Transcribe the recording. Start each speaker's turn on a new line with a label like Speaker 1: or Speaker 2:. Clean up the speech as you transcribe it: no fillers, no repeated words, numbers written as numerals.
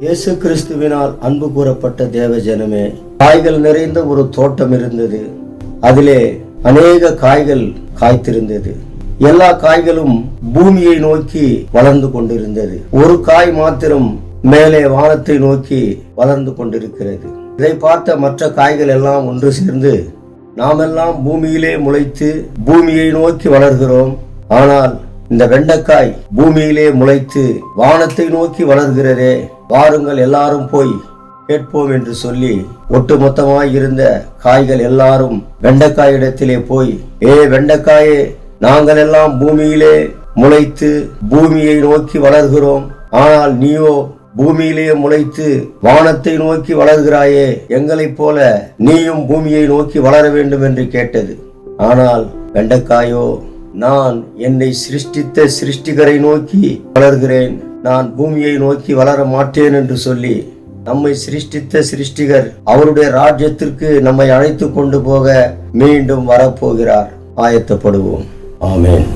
Speaker 1: இயேசு கிறிஸ்துவினால் அன்பு கூறப்பட்ட தேவ ஜனமே, காய்கள் நிறைந்த ஒரு தோட்டம் இருந்தது. அதிலே அநேக காய்கள் காய்த்திருந்தது. எல்லா காய்களும் பூமியை நோக்கி வளர்ந்து கொண்டிருந்தது. ஒரு காய் மாத்திரம் மேலே வானத்தை நோக்கி வளர்ந்து கொண்டிருக்கிறது. இதை பார்த்த மற்ற காய்கள் எல்லாம் ஒன்று சேர்ந்து, நாமெல்லாம் பூமியிலே முளைத்து பூமியை நோக்கி வளர்கிறோம், ஆனால் இந்த வெண்டைக்காய் பூமியிலே முளைத்து வானத்தை நோக்கி வளர்கிறதே, வாருங்கள் எல்லாரும் போய் கேட்போம் என்று சொல்லி ஒட்டுமொத்தமாய் இருந்த காய்கள் எல்லாரும் வெண்டைக்காயிடத்திலே போய், வெண்டைக்காயே, நாங்கள் எல்லாம் பூமியிலே முளைத்து பூமியை நோக்கி வளர்கிறோம், ஆனால் நீயோ பூமியிலே முளைத்து வானத்தை நோக்கி வளர்கிறாயே, எங்களைப் போல நீயும் பூமியை நோக்கி வளர வேண்டும் என்று கேட்டது. ஆனால் வெண்டைக்காயோ, நான் என்னை சிருஷ்டித்த சிருஷ்டிகரை நோக்கி வளர்கிறேன், நான் பூமியை நோக்கி வளர மாட்டேன் என்று சொல்லி, நம்மை சிருஷ்டித்த சிருஷ்டிகர் அவருடைய ராஜ்யத்திற்கு நம்மை அழைத்து கொண்டு போக மீண்டும் வரப்போகிறார். ஆயத்தப்படுவோம். ஆமென்.